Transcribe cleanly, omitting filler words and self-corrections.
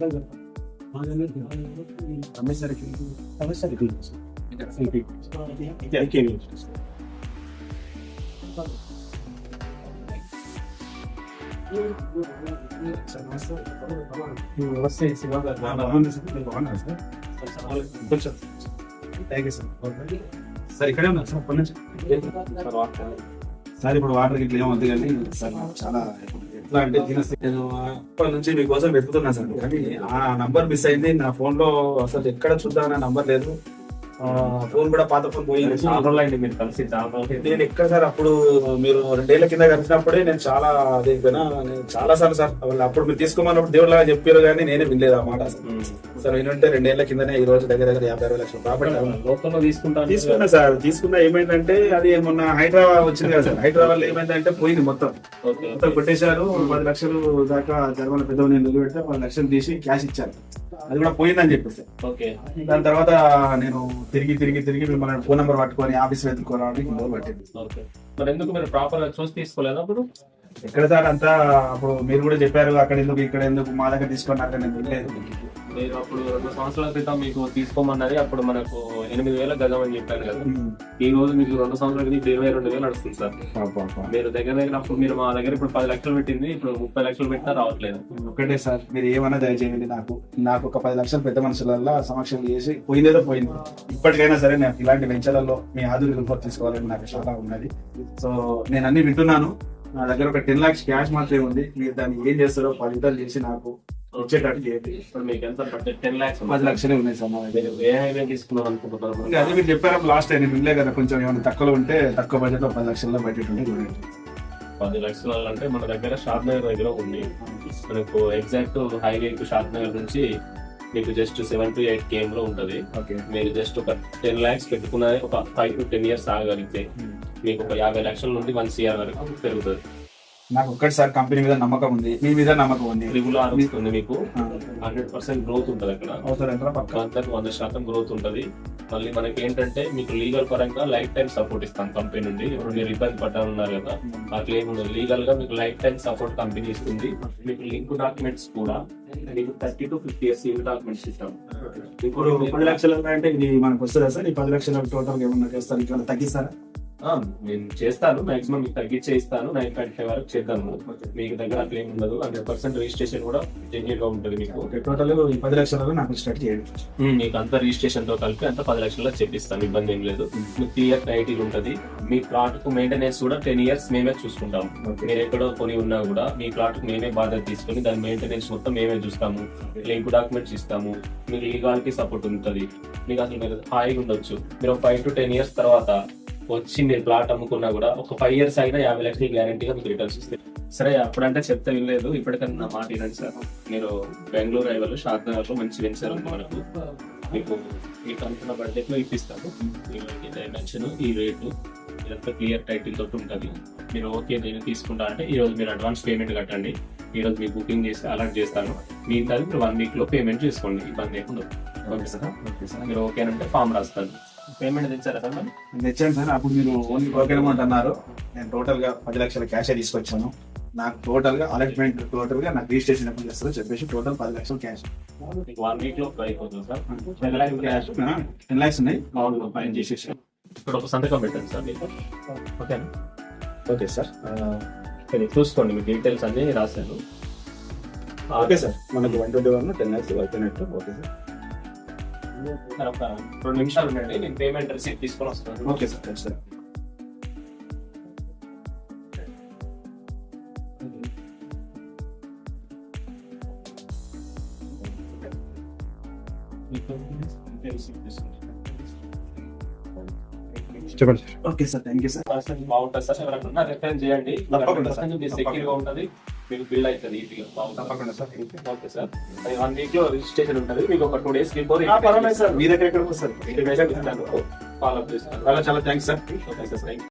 Sir ఇక్కడే ఉన్నారు sir అప్పటి నుంచి సార్. ఇప్పుడు వాటర్ గిట్ల ఏమవుతుంది కానీ సార్ చాలా ఎట్లా అంటే నేను అప్పటి నుంచి మీకోసం వెతుకుతున్నా సార్, కానీ ఆ నంబర్ మిస్ అయింది నా ఫోన్ లో. అసలు ఎక్కడ చూద్దాం నా నంబర్ లేదు, ఫోన్ కూడా పాత ఫోన్ పోయింది. మీరు కలిసి నేను ఎక్కడ సార్ అప్పుడు మీరు 2 ఏళ్ల కింద కలిసినప్పుడే నేను చాలా అదైపోయినా. నేను చాలా సార్లు సార్ అప్పుడు మీరు తీసుకోమన్నప్పుడు దేవుళ్ళగా చెప్పారు కానీ నేనే వినలేదు ఆ మాట సార్. వినుంటే 2 ఏళ్ల కిందనే ఈ రోజు దగ్గర 50-60 లక్షలు ప్రాపర్టీ తీసుకున్నా సార్. తీసుకున్నా ఏమైందంటే అది మొన్న హైదరాబాద్ వచ్చింది కదా సార్, హైదరాబాద్ లో ఏమైందంటే పోయింది మొత్తం కొట్టేశారు. 10 లక్షలు దాకా జరగని పెద్ద నేను నిలబెడితే 10 లక్షలు తీసి క్యాష్ ఇచ్చారు, అది కూడా పోయిందని చెప్పేసి. దాని తర్వాత నేను తిరిగి మిమ్మల్ని ఫోన్ నెంబర్ పట్టుకొని ఆఫీస్ వెతుక్కోవడానికి మొదలు పట్టింది. మరి ఎందుకు మీరు ప్రాపర్ గా చూసి తీసుకోలేదు అప్పుడు? ఎక్కడ సార్ అంతా అప్పుడు మీరు కూడా చెప్పారు అక్కడ ఎందుకు ఇక్కడ ఎందుకు మా దగ్గర తీసుకున్నారు, నేను వినలేదు. మీరు అప్పుడు 2 సంవత్సరాల క్రితం మీకు తీసుకోమన్నది అప్పుడు మనకు 8,000 గజం అని చెప్పారు కదా. ఈ రోజు మీకు 2 సంవత్సరాల క్రితం 22,000 నడుస్తుంది సార్. మీరు దగ్గర అప్పుడు మీరు మా దగ్గర ఇప్పుడు 10 లక్షలు పెట్టింది, ఇప్పుడు 30 లక్షలు పెట్టినా రావట్లేదు. ఒకటే సార్, మీరు ఏమన్నా దయచేయండి. నాకు ఒక 10 లక్షలు పెద్ద మనుషులలో సమక్షం చేసి పోయిందేదో పోయింది. ఇప్పటికైనా సరే నాకు ఇలాంటి వెంచర్లలో మీ ఆధునిక తీసుకోవాలని నాకు చాలా ఉన్నది. సో నేను అన్ని వింటున్నాను. నా దగ్గర ఒక 10 lakhs క్యాష్ మాత్రమే ఉంది. మీరు దాన్ని ఏం చేస్తారో 10 విధాలు చేసి నాకు వచ్చేటట్టు చేయండి. ఇప్పుడు మీకు ఎంత బడ్జెట్? 10 lakhs 10 లక్షలే ఉన్నాయి సార్ నా దగ్గర. ఏ హైవే తీసుకున్నాం అనుకుంటున్నారు? అదే మీరు చెప్పారు లాస్ట్ టైం, నేను వినలే కదా. కొంచెం ఏమైనా తక్కువలో ఉంటే తక్కువ బడ్జెట్ లో 10 లక్షల్లో బడ్జెట్ ఉంటే చూడండి. 10 లక్షలు అంటే మన దగ్గర షాద్ నగర్ దగ్గర ఉంది. మనకు ఎగ్జాక్ట్ హైవే టు షాద్ నగర్ నుంచి మీకు జస్ట్ 7 to 8 km లో ఉంటది. మీరు జస్ట్ ఒక 10 lakhs పెట్టుకున్న ఒక 5 to 10 years ఆగగలిగితే మీకు ఒక 50 లక్షల నుండి 1 crore వరకు పెరుగుతుంది. నాకు ఒక్కటిసారి కంపెనీ మీద నమ్మకం ఉంది, మీ మీద నమ్మకం ఉంది. ట్రిబుల్ ఆర్ వస్తుంది, మీకు 100% గ్రోత్ ఉంటుంది అక్కడ. 100% గ్రోత్ ఉంటుంది. మళ్ళీ మనకి ఏంటంటే మీకు లీగల్ పరంగా లైఫ్ టైం సపోర్ట్ ఇస్తాం కంపెనీ నుండి. ఇప్పుడు మీరు ఇబ్బంది పడ్డారన్నారు కదా, ఆ క్లెయిమ్ ఉండదు. లీగల్ గా మీకు లైఫ్ టైం సపోర్ట్ కంపెనీ ఇస్తుంది. మీకు లింక్ డాక్యుమెంట్స్ కూడా మీకు 30 to 50 years లింక్ డాక్యుమెంట్స్ ఇస్తాం. ఇప్పుడు 10 లక్షలు అంటే ఇది మనకు వస్తుందా సార్? ఈ 10 లక్షల టోటల్ ఏమన్నా చేస్తారు, ఇంకా తగ్గిస్తారా? నేను చేస్తాను, మాక్సిమం మీకు తగ్గించే ఇస్తాను. 9.5 వరకు చేద్దాము. మీకు దగ్గర అట్లా ఏమి ఉండదు. 100% రిజిస్ట్రేషన్ కూడా జెన్యూన్ గా ఉంటుంది మీకు. టోటల్ ఈ 10 లక్షలలో నాకు స్టార్ట్ చేయండి. మీకు అంత రిజిస్ట్రేషన్ తో కలిపి అంత 10 లక్షల్లో చెప్పిస్తాను, ఇబ్బంది ఏం లేదు. మీకు 3 year టైటిల్ ఉంటుంది. మీ ప్లాట్ కు మెయింటెనెన్స్ కూడా 10 years మేమే చూసుకుంటాము. మీరు ఎక్కడో కొని ఉన్నా కూడా మీ ప్లాట్ కు మేమే బాధ్యత తీసుకొని దాని మెయింటెనెన్స్ మొత్తం మేమే చూస్తాము. లింక్ డాక్యుమెంట్స్ ఇస్తాము. మీకు లీగాలిటీ సపోర్ట్ ఉంటుంది. మీకు అసలు మీరు హాయిగా ఉండొచ్చు. మీరు 5 to 10 years తర్వాత వచ్చి మీరు ప్లాట్ అమ్ముకున్నా కూడా ఒక 5 years అయినా 50 లక్షలు గ్యారంటీగా మీకు రిటర్న్స్ ఇస్తాయి. సరే అప్పుడంటే చెప్తే వినలేదు, ఇప్పటికన్నా నా మాట వినండి సార్. మీరు బెంగళూరు హైవేలో షాద్ నగర్ లో మంచి వెంచర్ ఉంది మనకు. మీకు అనుకున్న బడ్జెట్ లో ఇప్పిస్తాను. ఈ డైమెన్షన్, ఈ రేటు ఇదంతా క్లియర్ టైటిల్ తోటి ఉంటుంది. మీరు ఓకే నేను తీసుకుంటా అంటే ఈ రోజు మీరు అడ్వాన్స్ పేమెంట్ కట్టండి. ఈ రోజు మీకు బుకింగ్ చేసి అలర్ట్ చేస్తాను. మిగతా మీరు 1 week లో పేమెంట్ చేసుకోండి, ఇబ్బంది లేకుండా. Okay sir. మీరు ఓకేనంటే ఫామ్ రాస్తాను. పేమెంట్ తెచ్చారా సార్? తెచ్చాను సార్. అప్పుడు మీరు ఓన్లీ బ్రోకర్ అమౌంట్ అన్నారు. నేను టోటల్ గా 10 లక్షల క్యాష్ తీసుకొచ్చాను. నాకు టోటల్ గా అలాట్మెంట్ టోటల్ గా నాకు రిజిస్ట్రేషన్ ఎప్పుడు చేస్తారో చెప్పేసి టోటల్ 10 లక్షలు క్యాష్. 1 week లో అయిపోతుంది సార్. 10 lakhs క్యాష్, 10 lakhs ఉన్నాయి. ఫైన్ చేసేసి ఇక్కడ ఒక సంతకం పెట్టండి సార్ మీకు. ఓకేనా? Okay sir. చూసుకోండి, మీ డీటెయిల్స్ అన్ని రాశాను. Okay sir. మనకు 121 10 lakhs అయిపోయినట్టు. Okay sir. ఒక 2 నిమిషాలు ఉండండి, నేను పేమెంట్ రిసీట్ తీసుకొని వస్తాను. Okay sir. సార్ చెప్పండి. Okay sir, thank you sir. బాగుంటుంది సార్. ఎవరైనా రిఫరెన్స్ చేయండి, సెక్యూర్ గా ఉంటుంది, మీకు బిల్ అవుతుంది ఈజీగా. తప్పకుండా సార్. Okay sir. 1 week లో రిజిస్ట్రేషన్ ఉంటుంది. మీకు ఒక 2 days బిఫోర్ పర్వాలేదు సార్. మీ దగ్గర ఎక్కడికి వస్తారు? ఇంటిమేషన్ ఇస్తాను, ఫాలో అప్ చేస్తాను. చాలా thanks sir. Okay sir, thank you.